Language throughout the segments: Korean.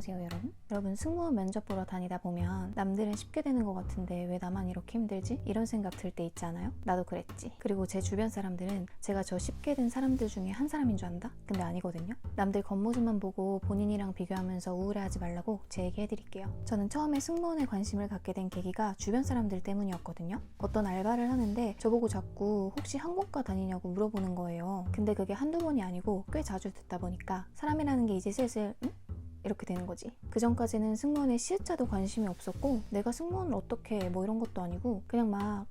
안녕하세요 여러분. 승무원 면접 보러 다니다 보면 남들은 쉽게 되는 것 같은데 왜 나만 이렇게 힘들지? 이런 생각 들 때 있지 않아요? 나도 그랬지. 그리고 제 주변 사람들은 제가 저 쉽게 된 사람들 중에 한 사람인 줄 안다? 근데 아니거든요. 남들 겉모습만 보고 본인이랑 비교하면서 우울해하지 말라고 제 얘기 해드릴게요. 저는 처음에 승무원에 관심을 갖게 된 계기가 주변 사람들 때문이었거든요. 어떤 알바를 하는데 저보고 자꾸 혹시 항공과 다니냐고 물어보는 거예요. 근데 그게 한두 번이 아니고 꽤 자주 듣다 보니까 사람이라는 게 이제 슬슬 이렇게 되는 거지. 그 전까지는 승무원에 시읒자도 관심이 없었고 내가 승무원을 어떻게 해 이런 것도 아니고 그냥 막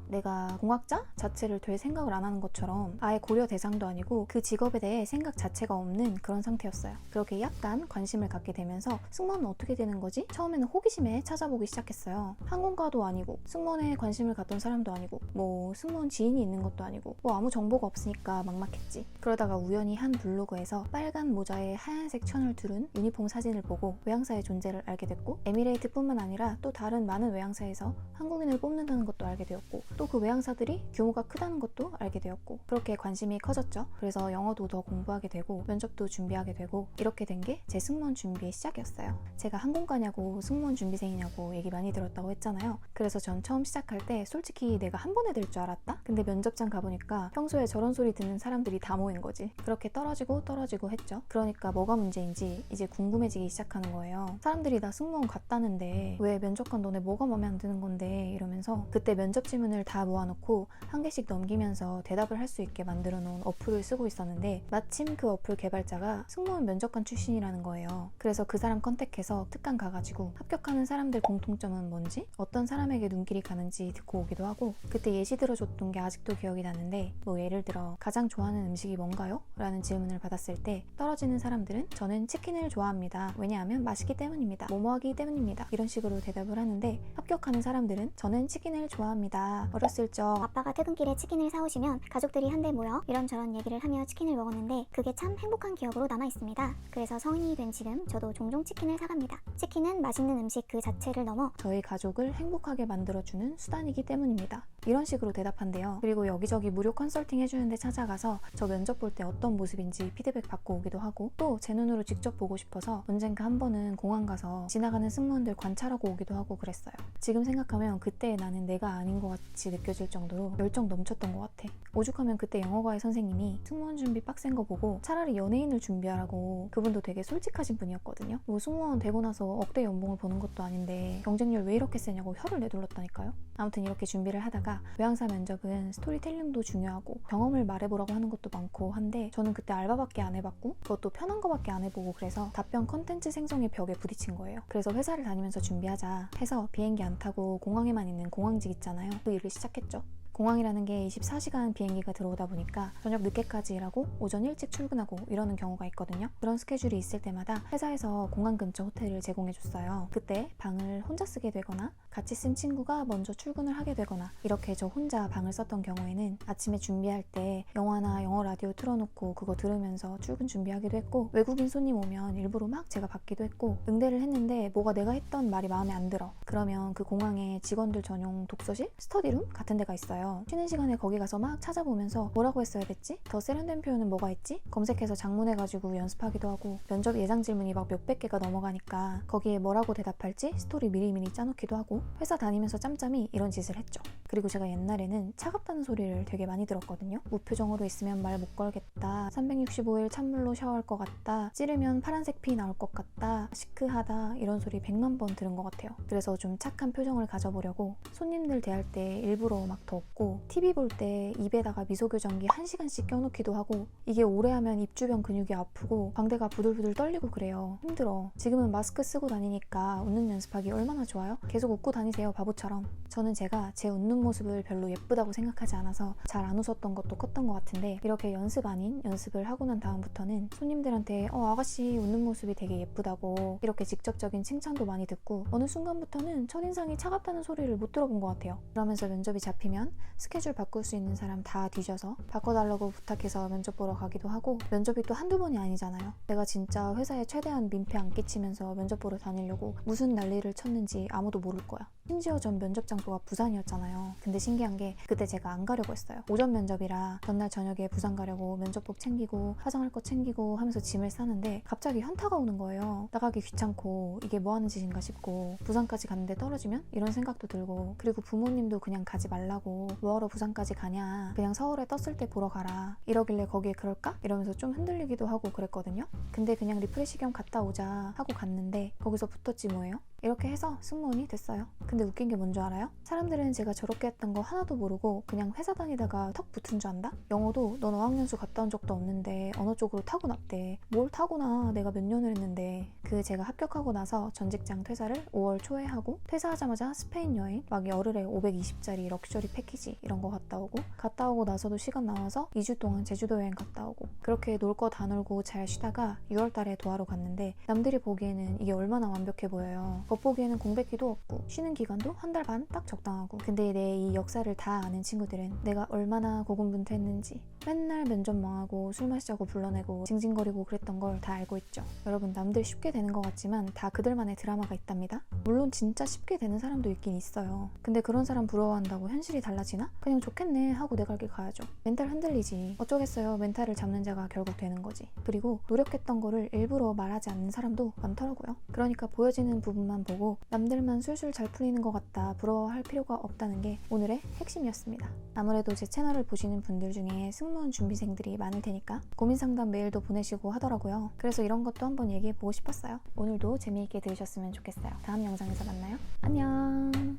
내가 공학자 자체를 될 생각을 안 하는 것처럼 아예 고려 대상도 아니고 그 직업에 대해 생각 자체가 없는 그런 상태였어요. 그렇게 약간 관심을 갖게 되면서 승무원은 어떻게 되는 거지? 처음에는 호기심에 찾아보기 시작했어요. 항공과도 아니고 승무원에 관심을 갖던 사람도 아니고 승무원 지인이 있는 것도 아니고 아무 정보가 없으니까 막막했지. 그러다가 우연히 한 블로그에서 빨간 모자에 하얀색 천을 두른 유니폼 사진을 보고 외항사의 존재를 알게 됐고 에미레이트뿐만 아니라 또 다른 많은 외항사에서 한국인을 뽑는다는 것도 알게 되었고 또 그 외항사들이 규모가 크다는 것도 알게 되었고 그렇게 관심이 커졌죠. 그래서 영어도 더 공부하게 되고 면접도 준비하게 되고 이렇게 된 게 제 승무원 준비의 시작이었어요. 제가 항공과냐고 승무원 준비생이냐고 얘기 많이 들었다고 했잖아요. 그래서 전 처음 시작할 때 솔직히 내가 한 번에 될 줄 알았다? 근데 면접장 가보니까 평소에 저런 소리 듣는 사람들이 다 모인 거지. 그렇게 떨어지고 했죠. 그러니까 뭐가 문제인지 이제 궁금해지기 시작하는 거예요. 사람들이 나 승무원 갔다는데 왜 면접관 너네 뭐가 마음에 안 드는 건데 이러면서 그때 면접 질문을 다 모아놓고 한 개씩 넘기면서 대답을 할 수 있게 만들어 놓은 어플을 쓰고 있었는데 마침 그 어플 개발자가 승무원 면접관 출신이라는 거예요. 그래서 그 사람 컨택해서 특강 가가지고 합격하는 사람들 공통점은 뭔지 어떤 사람에게 눈길이 가는지 듣고 오기도 하고 그때 예시 들어줬던 게 아직도 기억이 나는데 예를 들어 가장 좋아하는 음식이 뭔가요? 라는 질문을 받았을 때 떨어지는 사람들은 저는 치킨을 좋아합니다. 왜냐하면 맛있기 때문입니다. 뭐뭐하기 때문입니다. 이런 식으로 대답을 하는데 합격하는 사람들은 저는 치킨을 좋아합니다. 어렸을 적 아빠가 퇴근길에 치킨을 사오시면 가족들이 한데 모여 이런저런 얘기를 하며 치킨을 먹었는데 그게 참 행복한 기억으로 남아있습니다. 그래서 성인이 된 지금 저도 종종 치킨을 사갑니다. 치킨은 맛있는 음식 그 자체를 넘어 저희 가족을 행복하게 만들어주는 수단이기 때문입니다. 이런 식으로 대답한대요. 그리고 여기저기 무료 컨설팅 해주는데 찾아가서 저 면접 볼 때 어떤 모습인지 피드백 받고 오기도 하고 또 제 눈으로 직접 보고 싶어서 언젠가 한 번은 공항 가서 지나가는 승무원들 관찰하고 오기도 하고 그랬어요. 지금 생각하면 그때 나는 내가 아닌 것 같이 느껴질 정도로 열정 넘쳤던 것 같아. 오죽하면 그때 영어과의 선생님이 승무원 준비 빡센 거 보고 차라리 연예인을 준비하라고 그분도 되게 솔직하신 분이었거든요. 승무원 되고 나서 억대 연봉을 버는 것도 아닌데 경쟁률 왜 이렇게 세냐고 혀를 내둘렀다니까요. 아무튼 이렇게 준비를 하다가 외항사 면접은 스토리텔링도 중요하고 경험을 말해보라고 하는 것도 많고 한데 저는 그때 알바밖에 안 해봤고 그것도 편한 거밖에 안 해보고 그래서 답변 컨텐츠 생성의 벽에 부딪힌 거예요. 그래서 회사를 다니면서 준비하자 해서 비행기 안 타고 공항에만 있는 공항직 있잖아요. 그 일을 시작했죠. 공항이라는 게 24시간 비행기가 들어오다 보니까 저녁 늦게까지 일하고 오전 일찍 출근하고 이러는 경우가 있거든요. 그런 스케줄이 있을 때마다 회사에서 공항 근처 호텔을 제공해줬어요. 그때 방을 혼자 쓰게 되거나 같이 쓴 친구가 먼저 출근을 하게 되거나 이렇게 저 혼자 방을 썼던 경우에는 아침에 준비할 때 영화나 영어 라디오 틀어놓고 그거 들으면서 출근 준비하기도 했고 외국인 손님 오면 일부러 막 제가 받기도 했고 응대를 했는데 뭐가 내가 했던 말이 마음에 안 들어. 그러면 그 공항에 직원들 전용 독서실? 스터디룸? 같은 데가 있어요. 쉬는 시간에 거기 가서 막 찾아보면서 뭐라고 했어야 됐지? 더 세련된 표현은 뭐가 있지? 검색해서 장문해가지고 연습하기도 하고 면접 예상 질문이 막 몇백 개가 넘어가니까 거기에 뭐라고 대답할지 스토리 미리미리 짜놓기도 하고 회사 다니면서 짬짬이 이런 짓을 했죠. 그리고 제가 옛날에는 차갑다는 소리를 되게 많이 들었거든요. 무표정으로 있으면 말 못 걸겠다. 365일 찬물로 샤워할 것 같다. 찌르면 파란색 피 나올 것 같다. 시크하다. 이런 소리 100만 번 들은 것 같아요. 그래서 좀 착한 표정을 가져보려고 손님들 대할 때 일부러 막 더 웃고 TV 볼 때 입에다가 미소교정기 1시간씩 껴놓기도 하고 이게 오래 하면 입 주변 근육이 아프고 광대가 부들부들 떨리고 그래요. 힘들어. 지금은 마스크 쓰고 다니니까 웃는 연습하기 얼마나 좋아요? 계속 웃고 다니세요, 바보처럼. 저는 제가 제 웃는 모습을 별로 예쁘다고 생각하지 않아서 잘 안 웃었던 것도 컸던 것 같은데 이렇게 연습 아닌 연습을 하고 난 다음부터는 손님들한테 아가씨 웃는 모습이 되게 예쁘다고 이렇게 직접적인 칭찬도 많이 듣고 어느 순간부터는 첫인상이 차갑다는 소리를 못 들어본 것 같아요. 그러면서 면접이 잡히면 스케줄 바꿀 수 있는 사람 다 뒤져서 바꿔달라고 부탁해서 면접 보러 가기도 하고, 면접이 또 한두 번이 아니잖아요. 내가 진짜 회사에 최대한 민폐 안 끼치면서 면접 보러 다니려고 무슨 난리를 쳤는지 아무도 모를 거야. 심지어 전 면접 장소가 부산이었잖아요. 근데 신기한 게 그때 제가 안 가려고 했어요. 오전 면접이라 전날 저녁에 부산 가려고 면접복 챙기고 화장할 거 챙기고 하면서 짐을 싸는데 갑자기 현타가 오는 거예요. 나가기 귀찮고 이게 뭐 하는 짓인가 싶고, 부산까지 갔는데 떨어지면? 이런 생각도 들고, 그리고 부모님도 그냥 가지 말라고, 뭐하러 부산까지 가냐, 그냥 서울에 떴을 때 보러 가라 이러길래 거기에 그럴까? 이러면서 좀 흔들리기도 하고 그랬거든요. 근데 그냥 리프레시 겸 갔다 오자 하고 갔는데 거기서 붙었지 뭐예요? 이렇게 해서 승무원이 됐어요. 근데 웃긴 게 뭔지 알아요? 사람들은 제가 저렇게 했던 거 하나도 모르고 그냥 회사 다니다가 턱 붙은 줄 안다? 영어도 넌 어학연수 갔다 온 적도 없는데 언어 쪽으로 타고났대. 뭘 타고나, 내가 몇 년을 했는데. 그 제가 합격하고 나서 전 직장 퇴사를 5월 초에 하고, 퇴사하자마자 스페인 여행 막 열흘에 520짜리 럭셔리 패키지 이런 거 갔다 오고 나서도 시간 나와서 2주 동안 제주도 여행 갔다 오고, 그렇게 놀 거 다 놀고 잘 쉬다가 6월 달에 도하러 갔는데 남들이 보기에는 이게 얼마나 완벽해 보여요. 겉보기에는 공백기도 없고 쉬는 기간도 한 달 반 딱 적당하고. 근데 내 이 역사를 다 아는 친구들은 내가 얼마나 고군분투했는지, 맨날 면접 망하고 술 마시자고 불러내고 징징거리고 그랬던 걸 다 알고 있죠. 여러분, 남들 쉽게 되는 것 같지만 다 그들만의 드라마가 있답니다. 물론 진짜 쉽게 되는 사람도 있긴 있어요. 근데 그런 사람 부러워한다고 현실이 달라지나? 그냥 좋겠네 하고 내 갈 길 가야죠. 멘탈 흔들리지. 어쩌겠어요. 멘탈을 잡는 자가 결국 되는 거지. 그리고 노력했던 거를 일부러 말하지 않는 사람도 많더라고요. 그러니까 보여지는 부분만 보고 남들만 술술 잘 풀리는 것 같다 부러워할 필요가 없다는 게 오늘의 핵심이었습니다. 아무래도 제 채널을 보시는 분들 중에 승무원 준비생들이 많을 테니까 고민 상담 메일도 보내시고 하더라고요. 그래서 이런 것도 한번 얘기해보고 싶었어요. 오늘도 재미있게 들으셨으면 좋겠어요. 다음 영상에서 만나요. 안녕.